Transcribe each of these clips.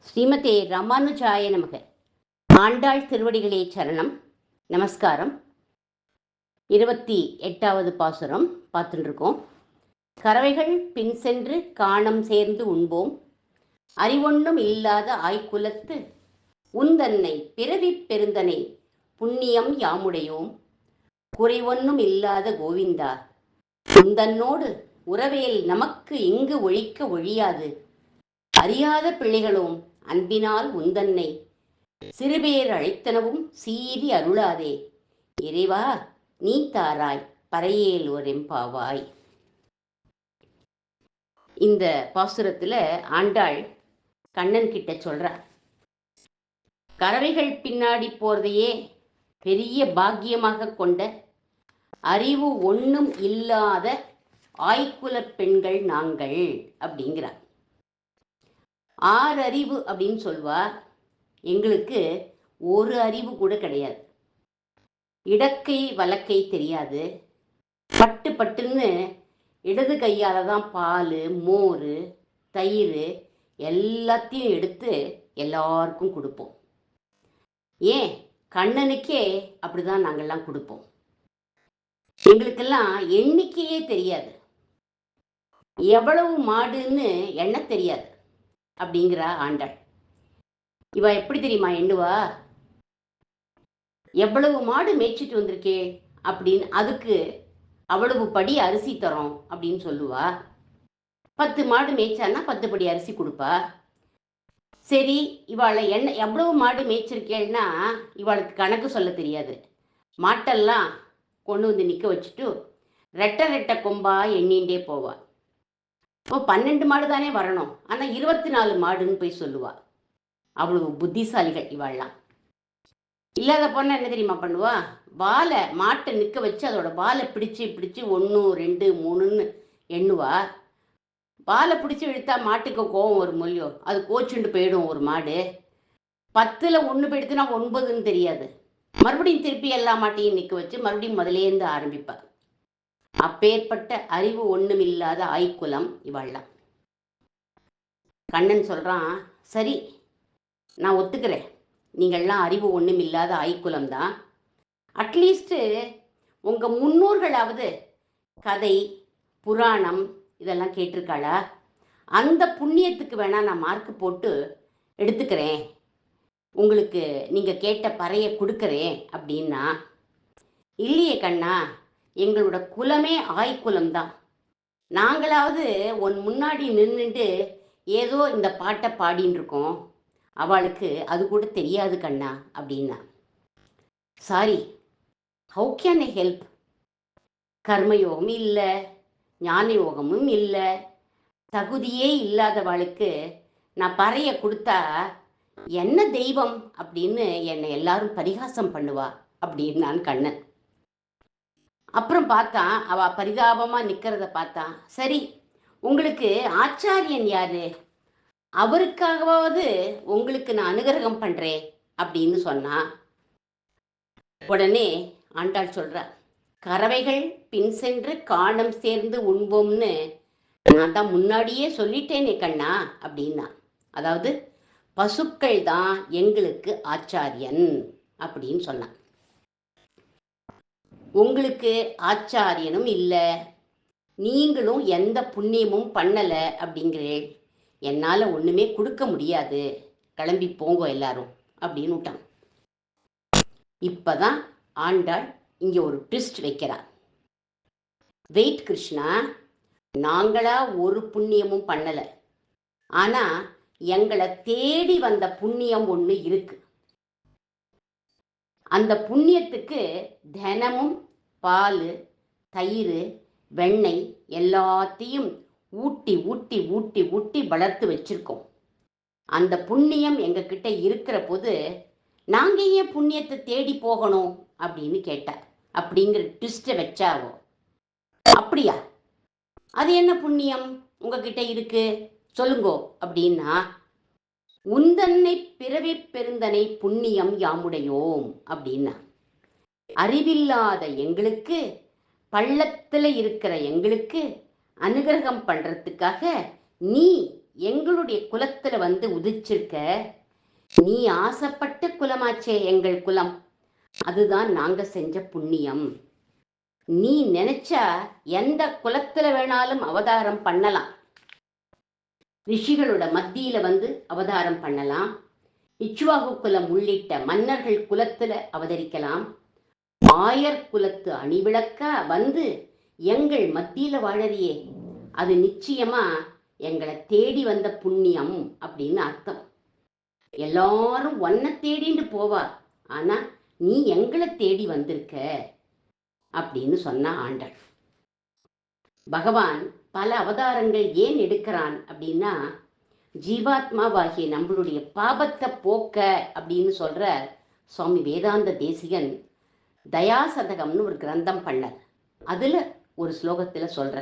ஸ்ரீமதே ராமானுஜாய நமக. ஆண்டாள் திருவடிகளே சரணம். நமஸ்காரம். 28வது பாசுரம் பார்த்துட்டு இருக்கோம். கறவைகள் பின் சென்று காணம் சேர்ந்து உண்போம், அறிவொன்னும் இல்லாத ஆய்குலத்து உந்தன்னை பிறவி பெருந்தனை புண்ணியம் யாமுடையோம், குறைவொன்னும் இல்லாத கோவிந்தா உந்தன்னோடு உறவேல் நமக்கு இங்கு ஒழிக்க ஒழியாது, அறியாத பிள்ளைகளோம் அன்பினால் உந்தன்னை சிறுபேர் அழைத்தனவும் சீறி அருளாதே, இறைவா நீ தாராய் பறையேல் ஒரெம்பாவாய். இந்த பாசுரத்துல ஆண்டாள் கண்ணன் கிட்ட சொல்றார், கறவைகள் பின்னாடி போறதையே பெரிய பாக்கியமாக கொண்ட அறிவு ஒன்றும் இல்லாத ஆய்குல பெண்கள் நாங்கள் அப்படிங்கிறார். ஆறறிவு அப்படின்னு சொல்வா, எங்களுக்கு ஒரு அறிவு கூட கிடையாது. இடக்கை வலக்கை தெரியாது. பட்டு பட்டுன்னு இடது கையால் தான் பால், மோர், தயிர் எல்லாத்தையும் எடுத்து எல்லாருக்கும் கொடுப்போம். ஏன் கண்ணனுக்கே அப்படிதான் நாங்கள்லாம் கொடுப்போம். எங்களுக்கெல்லாம் எண்ணிக்கையே தெரியாது, எவ்வளவு மாடுன்னு எண்ண தெரியாது அப்படிங்கிறா ஆண்டாள். இவ எப்படி தெரியுமா எண்ணுவா? எவ்வளவு மாடு மேய்ச்சிட்டு வந்திருக்கே அப்படின்னு, அதுக்கு அவ்வளவு படி அரிசி தரோம் அப்படின்னு சொல்லுவா. 10 மாடு மேய்ச்சான்னா 10 படி அரிசி கொடுப்பா. சரி, இவாளை எவ்வளவு மாடு மேய்ச்சிருக்கேன்னா இவாளுக்கு கணக்கு சொல்ல தெரியாது. மாட்டெல்லாம் கொண்டு வந்து நிற்க வச்சுட்டு ரெட்டை ரெட்டை கொம்பா எண்ணின்றே போவா. இப்போ 12 மாடு தானே வரணும், ஆனால் 24 மாடுன்னு போய் சொல்லுவா. அவ்வளவு புத்திசாலிகள் இவாள்லாம். இல்லாத பொண்ணை என்ன தெரியுமா பண்ணுவா? வாலை மாட்டை நிற்க வச்சு அதோட வாலை பிடிச்சி பிடிச்சி 1 2 3ன்னு எண்ணுவா. வாலை பிடிச்சி இழுத்தா மாட்டுக்கு கோவம் ஒரு மொழியோ, அது கோச்சுண்டு போயிடும். ஒரு மாடு 10ல் 1 போயிடுத்துனா 9ன்னு தெரியாது. மறுபடியும் திருப்பி எல்லா மாட்டையும் நிற்க வச்சு மறுபடியும் முதலேருந்து ஆரம்பிப்பார். அப்பேற்பட்ட அறிவு ஒண்ணுமில்லாத ஆய்குலம் இவாள்லாம். கண்ணன் சொல்றான், சரி நான் ஒத்துக்கிறேன், நீங்கள்லாம் அறிவு ஒண்ணுமில்லாத ஆய்குலம் தான். அட்லீஸ்ட்டு உங்க முன்னோர்களாவது கதை புராணம் இதெல்லாம் கேட்டிருக்காளா? அந்த புண்ணியத்துக்கு வேணா நான் மார்க்கு போட்டு எடுத்துக்கிறேன், உங்களுக்கு நீங்க கேட்ட பறையை கொடுக்குறேன் அப்படின்னா. இல்லையே கண்ணா, எங்களோட குலமே ஆய்குலம்தான். நாங்களாவது உன் முன்னாடி நின்றுட்டு ஏதோ இந்த பாட்டை பாடின்னு இருக்கோம், அவளுக்கு அது கூட தெரியாது கண்ணா அப்படின்னா. Sorry, how can I help? கர்மயோகமும் இல்லை, ஞான யோகமும் இல்லை, தகுதியே இல்லாதவளுக்கு நான் பறைய கொடுத்தா என்ன தெய்வம் அப்படின்னு என்னை எல்லாரும் பரிகாசம் பண்ணுவா அப்படின்னான் கண்ணன். அப்புறம் பார்த்தா அவ பரிதாபமா நிக்கிறத பார்த்தா, சரி உங்களுக்கு ஆச்சாரியன் யாரு, அவருக்காகவாவது உங்களுக்கு நான் அனுகிரகம் பண்றேன் அப்படின்னு சொன்னா. உடனே ஆண்டாள் சொல்றா, கறவைகள் பின் சென்று காணம் சேர்ந்து உண்போம்னு நான் தான் முன்னாடியே சொல்லிட்டேனே கண்ணா அப்படின்னா. அதாவது பசுக்கள் தான் எங்களுக்கு ஆச்சாரியன் அப்படின்னு சொன்னான். உங்களுக்கு ஆச்சாரியனும் இல்லை, நீங்களும் எந்த புண்ணியமும் பண்ணலை அப்படிங்கிறேன், என்னால் ஒன்றுமே கொடுக்க முடியாது, கிளம்பி போங்க எல்லாரும் அப்படின்னு விட்டான். இப்போதான் ஆண்டாள் இங்கே ஒரு ட்விஸ்ட் வைக்கிறார். வெயிட் கிருஷ்ணா, நாங்களா ஒரு புண்ணியமும் பண்ணலை, ஆனால் எங்களை தேடி வந்த புண்ணியம் ஒன்று இருக்கு. அந்த புண்ணியத்துக்கு தினமும் பால், தயிர், வெண்ணெய் எல்லாத்தையும் ஊட்டி ஊட்டி ஊட்டி ஊட்டி வளர்த்து வச்சிருக்கோம். அந்த புண்ணியம் எங்ககிட்ட இருக்கிற போது நாங்க ஏன் புண்ணியத்தை தேடி போகணும் அப்படின்னு கேட்டார். அப்படிங்கிற ட்விஸ்டை வச்சாவோ. அப்படியா, அது என்ன புண்ணியம் உங்ககிட்ட இருக்கு சொல்லுங்கோ அப்படின்னா, உந்தன்னை பிறவி பெருந்தனை புண்ணியம் யாமுடையோம் அப்படின்னா. அறிவில்லாத எங்களுக்கு, பள்ளத்துல இருக்கிற எங்களுக்கு அனுகிரகம் பண்றதுக்காக நீ எங்களுடைய குலத்துல வந்து உதிச்சிருக்க. நீ ஆசைப்பட்ட குலமாச்சே எங்கள் குலம், அதுதான் நாங்க செஞ்ச புண்ணியம். நீ நினைச்சா எந்த குலத்துல வேணாலும் அவதாரம் பண்ணலாம். ரிஷிகளோட மத்தியில வந்து அவதாரம் பண்ணலாம். இச்சுவாகு குலம் உள்ளிட்ட மன்னர்கள் குலத்துல அவதரிக்கலாம். ஆயர் குலத்து அணிவிளக்கா வந்து எங்கள் மத்தியில வாழறியே, அது நிச்சயமா எங்களை தேடி வந்த புண்ணியம் அப்படின்னு அர்த்தம். எல்லாரும் ஒன்ன தேடிட்டு போவா, ஆனா நீ எங்களை தேடி வந்திருக்க அப்படின்னு சொன்ன ஆண்டாள். பகவான் பல அவதாரங்கள் ஏன் எடுக்கிறான் அப்படின்னா, ஜீவாத்மாவாகிய நம்மளுடைய பாபத்தை போக்க அப்படின்னு சொல்ற சுவாமி வேதாந்த தேசிகன் தயாசதகம்னு ஒரு கிரந்தம் பண்ணார். அதுல ஒரு ஸ்லோகத்துல சொல்ற,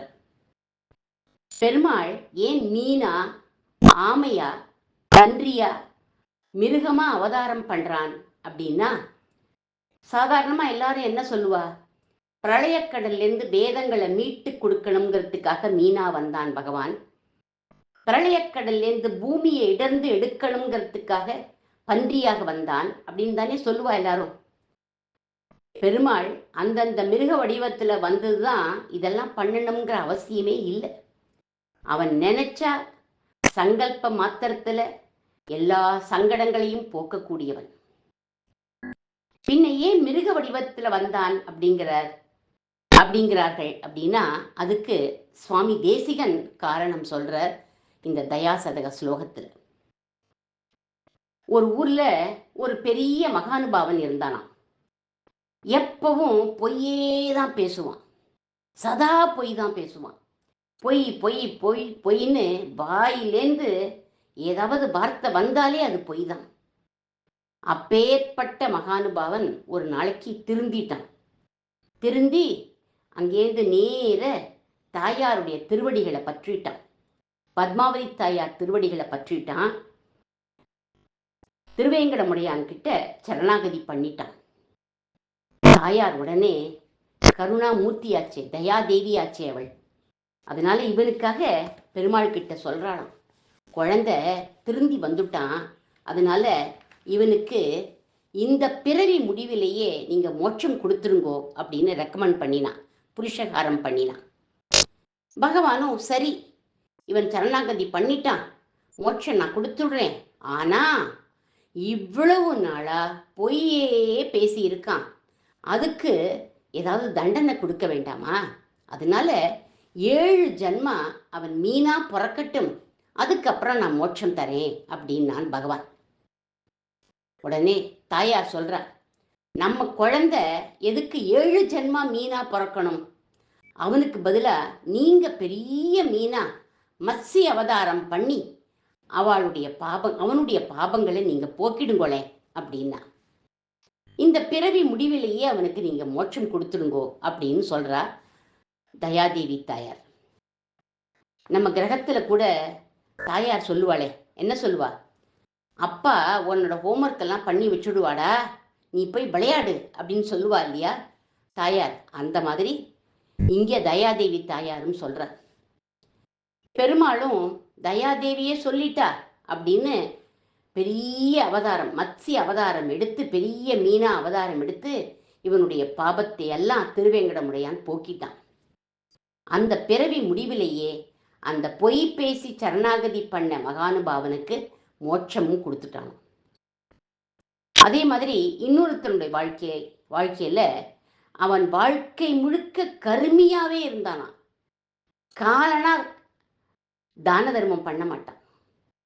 பெருமாள் ஏன் மீனா, ஆமையா, பன்றியா, மிருகமா அவதாரம் பண்றான் அப்படின்னா, சாதாரணமா எல்லாரும் என்ன சொல்லுவா, பிரளயக்கடல்லேருந்து வேதங்களை மீட்டு கொடுக்கணுங்கிறதுக்காக மீனா வந்தான் பகவான். பிரளயக்கடல்லேருந்து பூமியை இடர்ந்து எடுக்கணுங்கிறதுக்காக பன்றியாக வந்தான் அப்படின்னு தானே சொல்லுவா எல்லாரும். பெருமாள் அந்தந்த மிருக வடிவத்துல வந்ததுதான் இதெல்லாம் பண்ணணுங்கிற அவசியமே இல்லை. அவன் நினைச்சா சங்கல்ப மாத்திரத்துல எல்லா சங்கடங்களையும் போக்கக்கூடியவன். பின்ன ஏன் மிருக வடிவத்துல வந்தான் அப்படிங்கிறார்கள் அப்படின்னா, அதுக்கு சுவாமி தேசிகன் காரணம் சொல்றார் இந்த தயாசதக ஸ்லோகத்துல. ஒரு ஊர்ல ஒரு பெரிய மகானுபாவன் இருந்தானாம். எப்பவும் பொய்யே தான் பேசுவான், சதா பொய் தான் பேசுவான். பொய் பொய் பொய் பொய்ன்னு வாயிலேந்து ஏதாவது வார்த்தை வந்தாலே அது பொய் தான். அப்பேற்பட்ட மகானுபாவன் ஒரு நாளைக்கு திருந்திட்டான். திருந்தி அங்கேருந்து நேர தாயாருடைய திருவடிகளை பற்றிட்டான். பத்மாவதி தாயார் திருவடிகளை பற்றிட்டான். திருவேங்கடமுடையான் கிட்ட சரணாகதி பண்ணிட்டான். தாயார் உடனே கருணாமூர்த்தியாச்சே, தயாதேவியாச்சே அவள். அதனால இவனுக்காக பெருமாள் கிட்ட சொல்றாளாம், குழந்தை திருந்தி வந்துட்டான், அதனால இவனுக்கு இந்த பிறவி முடிவிலேயே நீங்க மோட்சம் கொடுத்துருங்கோ அப்படின்னு ரெக்கமெண்ட் பண்ணினான், புருஷகாரம் பண்ணினான். பகவானும் சரி, இவன் சரணாகதி பண்ணிட்டான், மோட்சம் நான் கொடுத்துடுறேன், ஆனா இவ்வளவு நாளா பொய்யே பேசி இருக்கான், அதுக்கு ஏதாவது தண்டனை கொடுக்க வேண்டாமா? அதனால 7 ஜன்மா அவன் மீனா பிறக்கட்டும், அதுக்கப்புறம் நான் மோட்சம் தரேன் அப்படின்னான் பகவான். உடனே தாயார் சொல்றா, நம்ம குழந்தை எதுக்கு 7 ஜன்மா மீனா பிறக்கணும்? அவனுக்கு பதிலா நீங்க பெரிய மீனா மத்ஸ்ய அவதாரம் பண்ணி அவனுடைய பாபங்களை நீங்க போக்கிடுங்களே அப்படின்னா, இந்த பிறவி முடிவிலேயே அவனுக்கு நீங்க மோட்சம் கொடுத்துடுங்கோ அப்படின்னு சொல்றா தயாதேவி தாயார். நம்ம கிரகத்துல கூட தாயார் சொல்லுவாளே, என்ன சொல்லுவா, அப்பா உன்னோட ஹோம்ஒர்க் எல்லாம் பண்ணி வச்சுடுவாடா, நீ போய் விளையாடு அப்படின்னு சொல்லுவா இல்லையா தாயார். அந்த மாதிரி இங்க தயாதேவி தாயாரும் சொல்ற. பெருமாளும் தயாதேவியே சொல்லிட்டா அப்படின்னு பெரிய அவதாரம், மத்ஸ்ய அவதாரம் எடுத்து, பெரிய மீனா அவதாரம் எடுத்து இவனுடைய பாபத்தை எல்லாம் திருவேங்கடமுடையான் போக்கிட்டான். அந்த பிறவி முடிவிலேயே அந்த பொய் பேசி சரணாகதி பண்ண மகானுபாவனுக்கு மோட்சமும் கொடுத்துட்டான். அதே மாதிரி இன்னொருத்தனுடைய வாழ்க்கையில அவன் வாழ்க்கை முழுக்க கருமியாவே இருந்தானான். காலனா தான தர்மம் பண்ண மாட்டான்,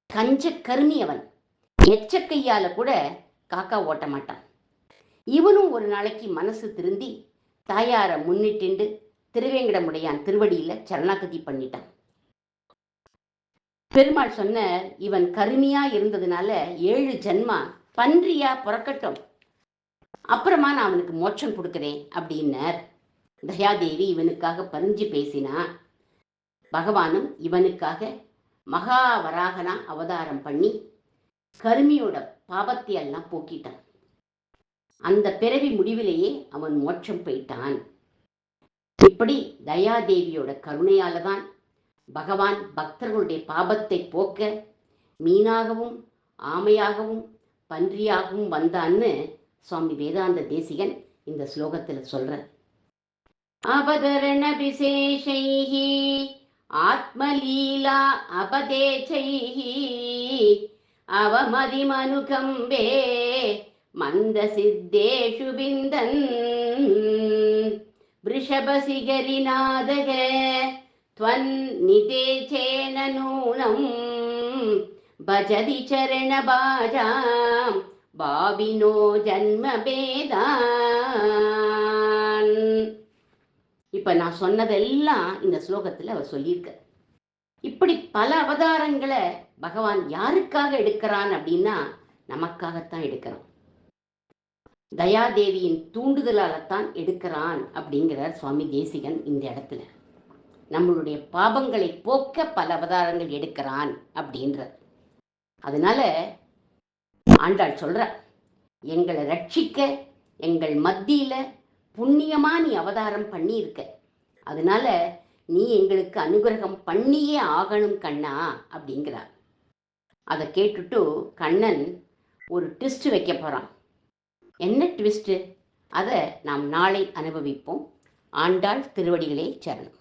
கஞ்ச கருமி அவன். எச்ச கையால கூட காக்கா ஓட்ட மாட்டான். இவனும் ஒரு நாளைக்கு மனசு திருந்தி தாயார முன்னிட்டு திருவேங்கடமுடையான் திருவடியில சரணாகதி பண்ணிட்டான். பெருமாள் சொன்ன, இவன் கருமியா இருந்ததுனால 7 ஜன்மா பன்றியா பிறக்கட்டும், அப்புறமா நான் அவனுக்கு மோட்சம் கொடுக்கிறேன் அப்படின்னார். தயாதேவி இவனுக்காக பரிஞ்சு பேசினா. பகவானும் இவனுக்காக மகாவராகனா அவதாரம் பண்ணி கருமியோட பாபத்தை எல்லாம் போக்கிட்டான். அந்த பிறவி முடிவிலேயே அவன் மோட்சம் போயிட்டான். இப்படி தயாதேவியோட கருணையால தான் பகவான் பக்தர்களுடைய பாபத்தை போக்க மீனாகவும் ஆமையாகவும் பன்றியாகவும் வந்தான்னு சுவாமி வேதாந்த தேசிகன் இந்த ஸ்லோகத்தில் சொல்றார். அவதரண விசேஷைஹி ஆத்மலீலா அபதேச்சைஹி அவமதிமனுகம்பே மந்த சித்தேஷு விந்தன் விருஷபசிகரிநாதக த்வன் நிதேச்சேன நூனம் பஜதி சரண பாஜாம் பாவினோ ஜன்மபேதான். இப்ப நான் சொன்னதெல்லாம் இந்த ஸ்லோகத்துல அவர் சொல்லியிருக்க. இப்படி பல அவதாரங்களை பகவான் யாருக்காக எடுக்கிறான் அப்படின்னா நமக்காகத்தான் எடுக்கிறான். தயாதேவியின் தூண்டுதலால்தான் எடுக்கிறான் அப்படிங்கிறார் சுவாமி தேசிகன் இந்த இடத்துல. நம்மளுடைய பாபங்களை போக்க பல அவதாரங்கள் எடுக்கிறான் அப்படின்றார். அதனால ஆண்டாள் சொல்ற, எங்களை ரட்சிக்க எங்கள் மத்தியில புண்ணியமா நீ அவதாரம் பண்ணி இருக்க, அதனால நீ எங்களுக்கு அனுகிரகம் பண்ணியே ஆகணும் கண்ணா அப்படிங்கிறார். அதை கேட்டுட்டு கண்ணன் ஒரு ட்விஸ்ட் வைக்க போறான். என்ன ட்விஸ்ட்? அதை நாம் நாளை அனுபவிப்போம். ஆண்டாள் திருவடிகளே சரணம்.